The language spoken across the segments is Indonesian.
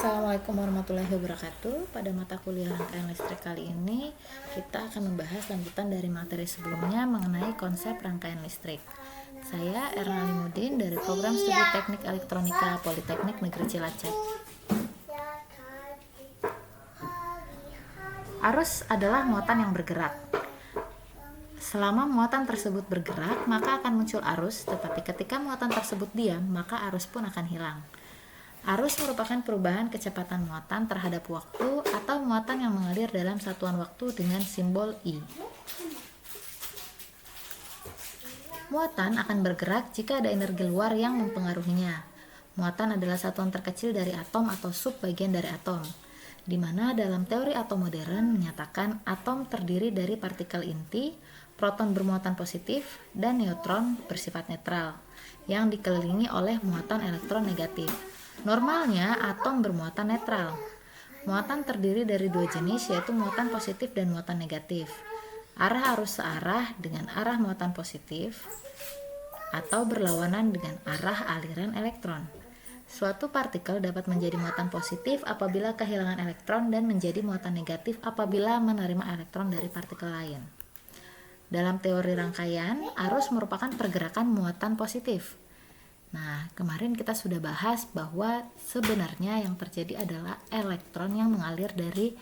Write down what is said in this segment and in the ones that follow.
Assalamualaikum warahmatullahi wabarakatuh. Pada mata kuliah rangkaian listrik kali ini, kita akan membahas lanjutan dari materi sebelumnya mengenai konsep rangkaian listrik. Saya Erna Limudin dari Program Studi Teknik Elektronika Politeknik Negeri Cilacap. Arus adalah muatan yang bergerak. Selama muatan tersebut bergerak, maka akan muncul arus, tetapi ketika muatan tersebut diam, maka arus pun akan hilang. Arus merupakan perubahan kecepatan muatan terhadap waktu atau muatan yang mengalir dalam satuan waktu dengan simbol I. Muatan akan bergerak jika ada energi luar yang mempengaruhinya. Muatan adalah satuan terkecil dari atom atau subbagian dari atom, di mana dalam teori atom modern menyatakan atom terdiri dari partikel inti, proton bermuatan positif, dan neutron bersifat netral, yang dikelilingi oleh muatan elektron negatif. Normalnya, atom bermuatan netral. Muatan terdiri dari dua jenis, yaitu muatan positif dan muatan negatif. Arah arus searah dengan arah muatan positif atau berlawanan dengan arah aliran elektron. Suatu partikel dapat menjadi muatan positif apabila kehilangan elektron dan menjadi muatan negatif apabila menerima elektron dari partikel lain. Dalam teori rangkaian, arus merupakan pergerakan muatan positif. Nah, kemarin kita sudah bahas bahwa sebenarnya yang terjadi adalah elektron yang mengalir dari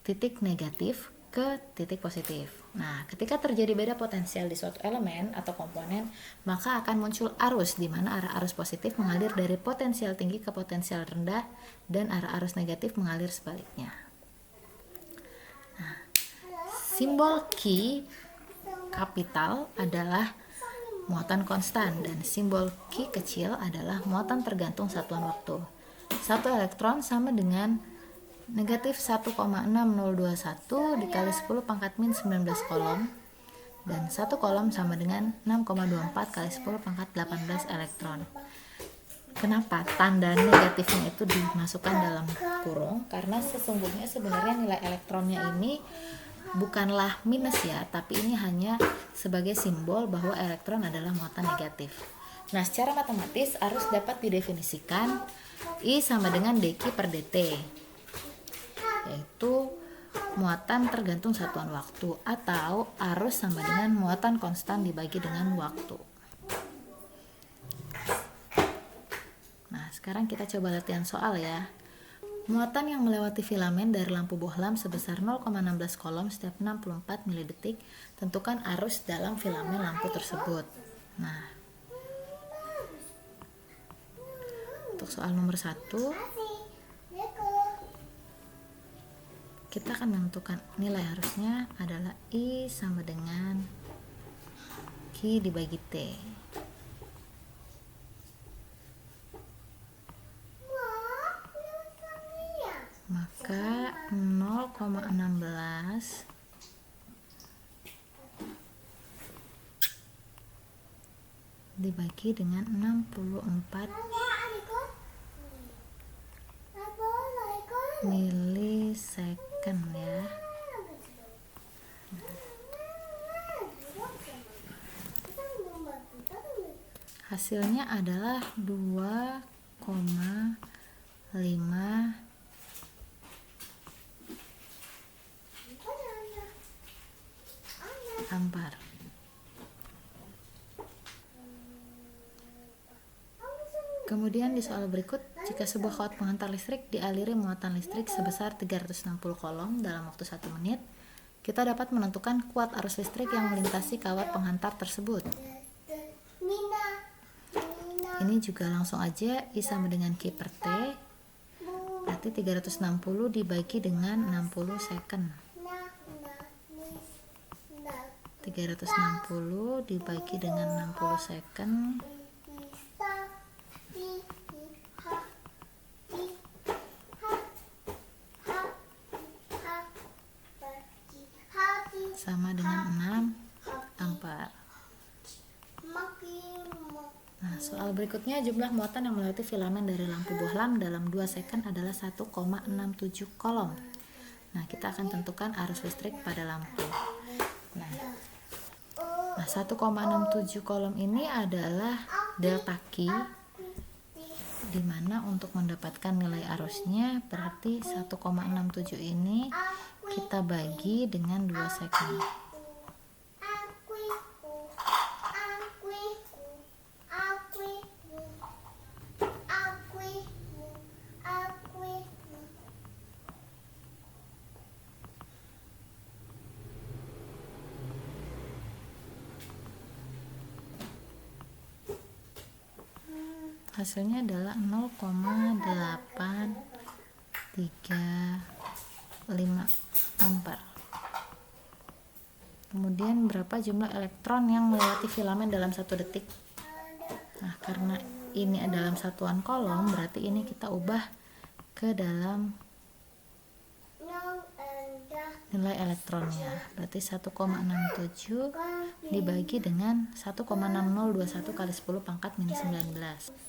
titik negatif ke titik positif. Nah, ketika terjadi beda potensial di suatu elemen atau komponen, maka akan muncul arus, di mana arah arus positif mengalir dari potensial tinggi ke potensial rendah dan arah arus negatif mengalir sebaliknya. Nah, simbol Q kapital adalah muatan konstan dan simbol Q kecil adalah muatan tergantung satuan waktu. Satu elektron sama dengan negatif 1,6021 dikali 10 pangkat min 19 kolom, dan satu kolom sama dengan 6,24 kali 10 pangkat 18 elektron. Kenapa tanda negatifnya itu dimasukkan dalam kurung? Karena sesungguhnya sebenarnya nilai elektronnya ini bukanlah minus ya, tapi ini hanya sebagai simbol bahwa elektron adalah muatan negatif. Nah, secara matematis arus dapat didefinisikan I sama dengan dq per dt, yaitu muatan tergantung satuan waktu, atau arus sama dengan muatan konstan dibagi dengan waktu. Nah, sekarang kita coba latihan soal ya. Muatan yang melewati filamen dari lampu bohlam sebesar 0,16 kolom setiap 64 mili-detik, tentukan arus dalam filamen lampu tersebut. Nah, untuk soal nomor 1, kita akan menentukan nilai arusnya adalah I sama dengan Q dibagi T. Maka 0,16 dibagi dengan 64 milisecond ya. Hasilnya adalah 2,5 ampere. Kemudian di soal berikut, jika sebuah kawat penghantar listrik dialiri muatan listrik sebesar 360 kolom dalam waktu 1 menit, kita dapat menentukan kuat arus listrik yang melintasi kawat penghantar tersebut. Ini juga langsung aja I sama dengan Q per T, berarti 360 dibagi dengan 60 second. 360 dibagi dengan 60 second sama dengan 6 ampere. Nah, soal berikutnya, jumlah muatan yang melewati filamen dari lampu bohlam dalam 2 second adalah 1,67 kolom. Nah, kita akan tentukan arus listrik pada lampu. Nah, 1,67 kolom ini adalah delta Q dimana untuk mendapatkan nilai arusnya berarti 1,67 ini kita bagi dengan 2 second. Hasilnya adalah 0,835 ampere. Kemudian berapa jumlah elektron yang melewati filamen dalam 1 detik? Nah, karena ini dalam satuan kolom, berarti ini kita ubah ke dalam nilai elektronnya. Berarti 1,67 dibagi dengan 1,6021 kali 10 pangkat minus 19.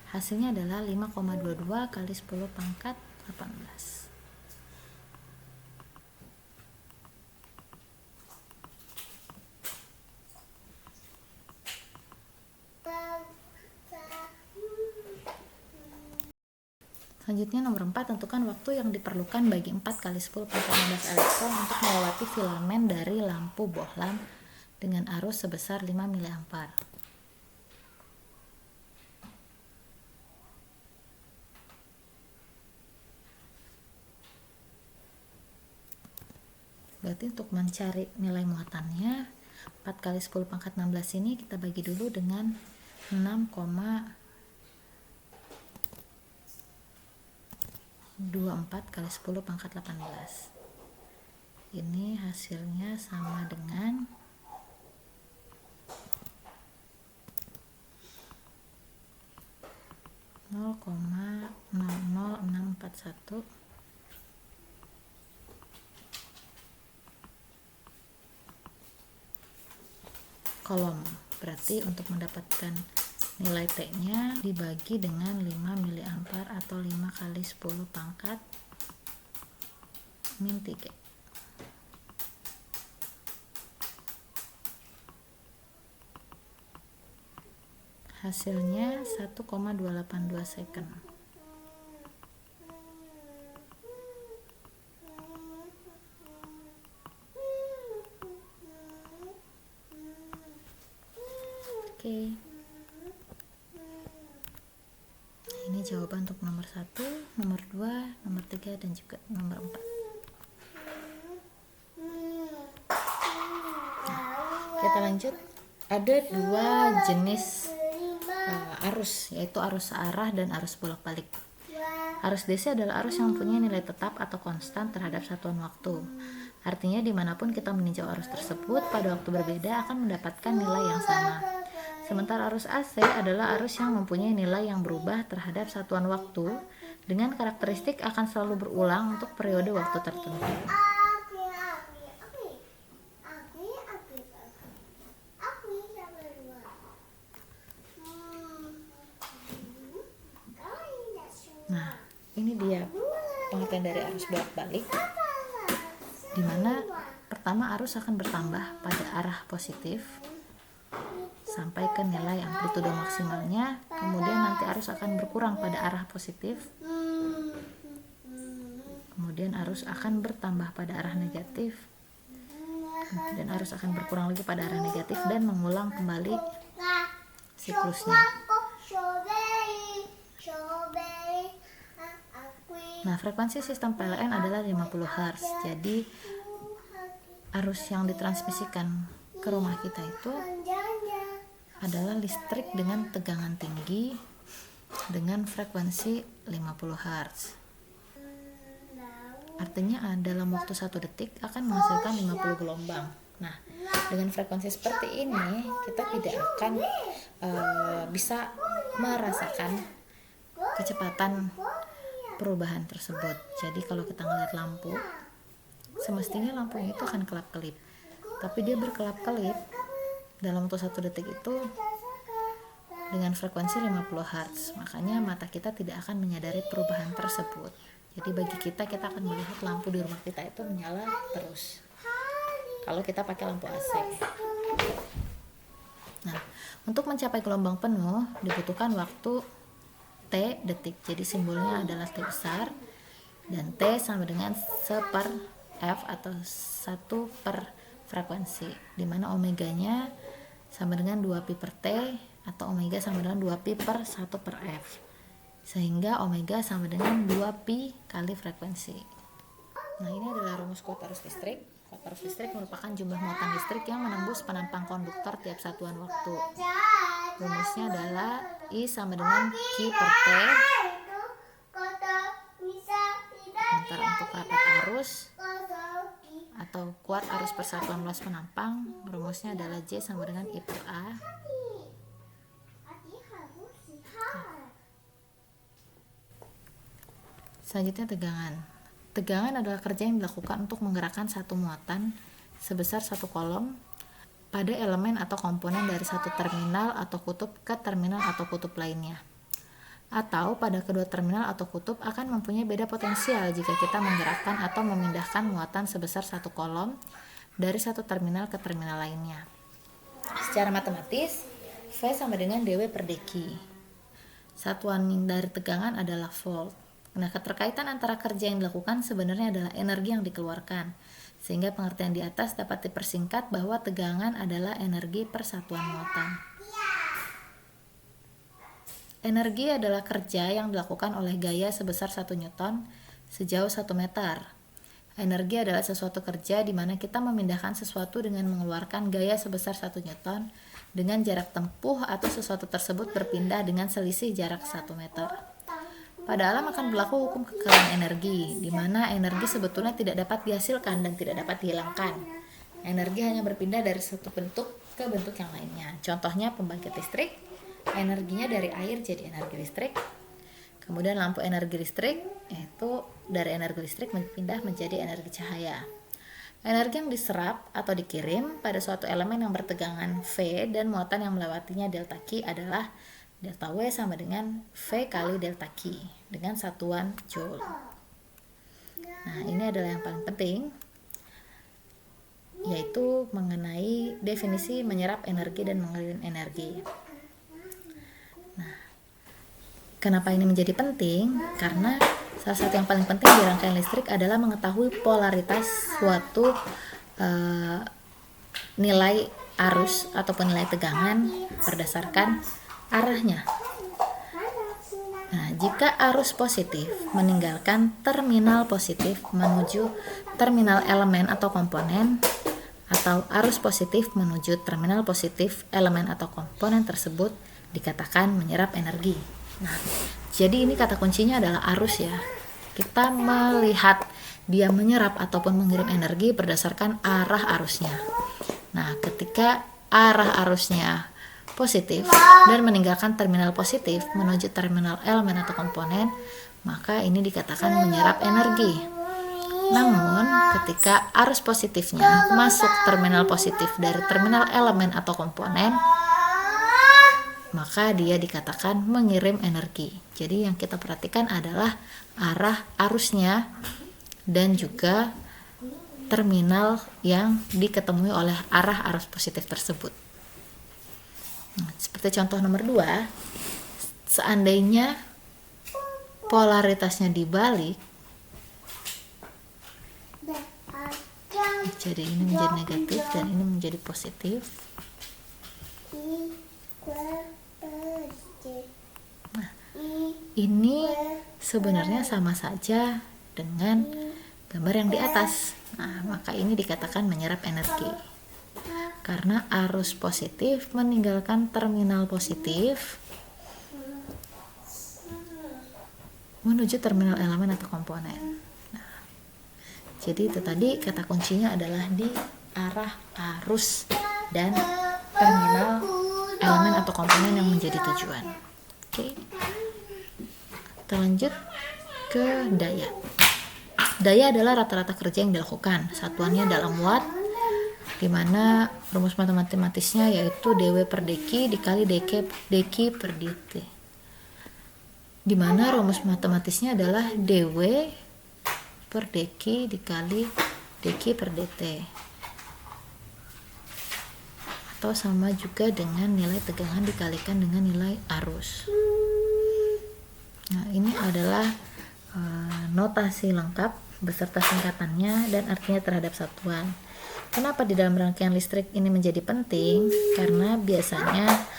Hasilnya adalah 5,22 kali 10 pangkat 18. Selanjutnya nomor 4, tentukan waktu yang diperlukan bagi 4 kali 10 pangkat 16 elektron untuk melewati filamen dari lampu bohlam dengan arus sebesar 5 mA. Berarti untuk mencari nilai muatannya 4 kali 10 pangkat 16 ini kita bagi dulu dengan 6,24 kali 10 pangkat 18. Ini hasilnya sama dengan 0,00641 kolom. Berarti untuk mendapatkan nilai T-nya dibagi dengan 5 mA atau 5 kali 10 pangkat min 3. Hasilnya 1,282 second. Oke. Ini jawaban untuk nomor 1, nomor 2, nomor 3, dan juga nomor 4. Nah, kita lanjut. Ada 2 jenis arus, yaitu arus searah dan arus bolak-balik. Arus DC adalah arus yang mempunyai nilai tetap atau konstan terhadap satuan waktu. Artinya dimanapun kita meninjau arus tersebut pada waktu berbeda akan mendapatkan nilai yang sama. Sementara arus AC adalah arus yang mempunyai nilai yang berubah terhadap satuan waktu dengan karakteristik akan selalu berulang untuk periode waktu tertentu. Nah, ini dia pengertian dari arus bolak-balik, di mana pertama arus akan bertambah pada arah positif sampai ke nilai amplitudo maksimalnya, kemudian nanti arus akan berkurang pada arah positif, kemudian arus akan bertambah pada arah negatif, dan arus akan berkurang lagi pada arah negatif, dan mengulang kembali siklusnya. Nah, frekuensi sistem PLN adalah 50 Hz. Jadi arus yang ditransmisikan ke rumah kita itu adalah listrik dengan tegangan tinggi dengan frekuensi 50 Hz. Artinya dalam waktu 1 detik akan menghasilkan 50 gelombang. Nah, dengan frekuensi seperti ini kita tidak akan bisa merasakan kecepatan perubahan tersebut. Jadi kalau kita ngeliat lampu, semestinya lampunya itu akan kelap-kelip, tapi dia berkelap-kelip dalam waktu 1 detik itu dengan frekuensi 50 Hz. Makanya mata kita tidak akan menyadari perubahan tersebut. Jadi bagi kita akan melihat lampu di rumah kita itu menyala terus kalau kita pakai lampu AC. Nah, untuk mencapai gelombang penuh dibutuhkan waktu T detik. Jadi simbolnya adalah T besar, dan T sama dengan 1/F atau 1 per frekuensi, dimana omeganya sama dengan 2pi per T atau omega sama dengan 2pi per 1 per F, sehingga omega sama dengan 2pi kali frekuensi. Nah, ini adalah rumus kuota arus listrik. Kuota arus listrik merupakan jumlah muatan listrik yang menembus penampang konduktor tiap satuan waktu. Rumusnya adalah I sama dengan Q per T. Sementara untuk rapat arus atau kuat arus persatuan luas penampang, rumusnya adalah J sama dengan I per A. Selanjutnya tegangan. Tegangan adalah kerja yang dilakukan untuk menggerakkan satu muatan sebesar satu kolom pada elemen atau komponen dari satu terminal atau kutub ke terminal atau kutub lainnya. Atau pada kedua terminal atau kutub akan mempunyai beda potensial jika kita menggerakkan atau memindahkan muatan sebesar satu kolom dari satu terminal ke terminal lainnya. Secara matematis, V sama dengan dW per dq. Satuan dari tegangan adalah volt. Nah, keterkaitan antara kerja yang dilakukan sebenarnya adalah energi yang dikeluarkan, sehingga pengertian di atas dapat dipersingkat bahwa tegangan adalah energi per satuan muatan. Energi adalah kerja yang dilakukan oleh gaya sebesar 1 Newton sejauh 1 meter. Energi adalah sesuatu kerja di mana kita memindahkan sesuatu dengan mengeluarkan gaya sebesar 1 Newton dengan jarak tempuh atau sesuatu tersebut berpindah dengan selisih jarak 1 meter. Pada alam akan berlaku hukum kekerasan energi, di mana energi sebetulnya tidak dapat dihasilkan dan tidak dapat dihilangkan. Energi hanya berpindah dari satu bentuk ke bentuk yang lainnya. Contohnya pembangkit listrik, energinya dari air jadi energi listrik. Kemudian lampu energi listrik, yaitu dari energi listrik berpindah menjadi energi cahaya. Energi yang diserap atau dikirim pada suatu elemen yang bertegangan V dan muatan yang melewatinya delta Q adalah delta W sama dengan V kali delta Q dengan satuan Joule. Nah, ini adalah yang paling penting, yaitu mengenai definisi menyerap energi dan mengirim energi. Nah, kenapa ini menjadi penting? Karena salah satu yang paling penting di rangkaian listrik adalah mengetahui polaritas suatu nilai arus ataupun nilai tegangan berdasarkan arahnya. Nah, jika arus positif meninggalkan terminal positif menuju terminal elemen atau komponen, atau arus positif menuju terminal positif elemen atau komponen tersebut dikatakan menyerap energi. Nah, jadi ini kata kuncinya adalah arus ya. Kita melihat dia menyerap ataupun mengirim energi berdasarkan arah arusnya. Nah, ketika arah arusnya positif dan meninggalkan terminal positif menuju terminal elemen atau komponen, maka ini dikatakan menyerap energi. Namun, ketika arus positifnya masuk terminal positif dari terminal elemen atau komponen, maka dia dikatakan mengirim energi. Jadi yang kita perhatikan adalah arah arusnya dan juga terminal yang diketemui oleh arah arus positif tersebut. Nah, seperti contoh nomor 2, seandainya polaritasnya dibalik, jadi ini menjadi negatif dan ini menjadi positif. Nah, ini sebenarnya sama saja dengan gambar yang di atas. Nah, maka ini dikatakan menyerap energi. Karena arus positif meninggalkan terminal positif menuju terminal elemen atau komponen. Nah, jadi itu tadi kata kuncinya adalah di arah arus dan terminal elemen atau komponen yang menjadi tujuan. Oke. Kita lanjut ke daya. Daya adalah rata-rata kerja yang dilakukan. Satuannya dalam watt di mana rumus matematisnya yaitu dW per dq dikali dq per dt, di mana rumus matematisnya adalah dW per dq dikali dq per dt, atau sama juga dengan nilai tegangan dikalikan dengan nilai arus. Nah, ini adalah notasi lengkap beserta singkatannya dan artinya terhadap satuan. Kenapa di dalam rangkaian listrik ini menjadi penting? Karena biasanya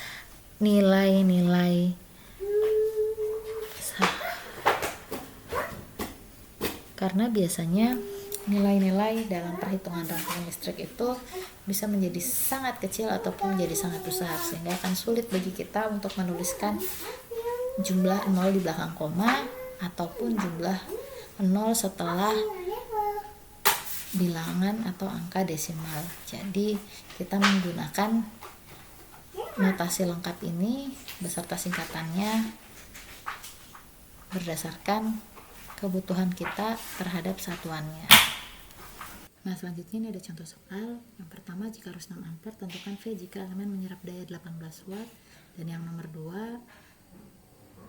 nilai-nilai dalam perhitungan rangkaian listrik itu bisa menjadi sangat kecil ataupun menjadi sangat besar, sehingga akan sulit bagi kita untuk menuliskan jumlah 0 di belakang koma ataupun jumlah 0 setelah bilangan atau angka desimal. Jadi kita menggunakan notasi lengkap ini beserta singkatannya berdasarkan kebutuhan kita terhadap satuannya. Nah, selanjutnya ini ada contoh soal. Yang pertama, jika arus 6 ampere, tentukan V jika elemen menyerap daya 18 watt. Dan yang nomor 2,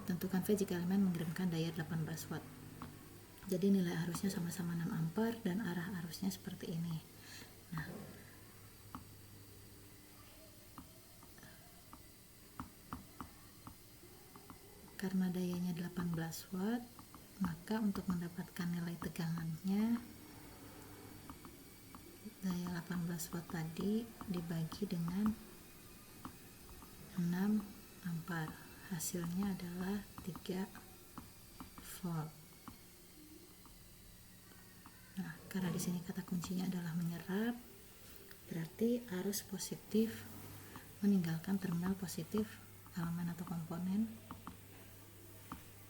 tentukan V jika elemen mengirimkan daya 18 watt. Jadi nilai arusnya sama-sama 6 ampere dan arah arusnya seperti ini. Nah, karena dayanya 18 watt, maka untuk mendapatkan nilai tegangannya, daya 18 watt tadi dibagi dengan 6 ampere, hasilnya adalah 3 volt. Nah, karena di sini kata kuncinya adalah menyerap, berarti arus positif meninggalkan terminal positif elemen atau komponen,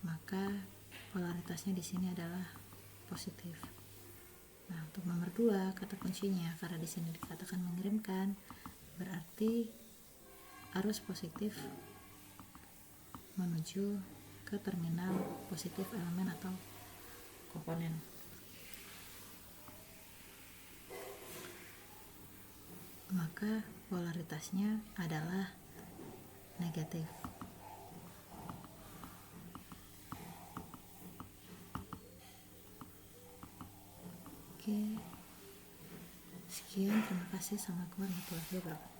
maka polaritasnya di sini adalah positif. Nah, untuk nomor 2, kata kuncinya karena di sini dikatakan mengirimkan, berarti arus positif menuju ke terminal positif elemen atau komponen. Maka polaritasnya adalah negatif. Oke, sekian, terima kasih. Assalamualaikum warahmatullahi wabarakatuh.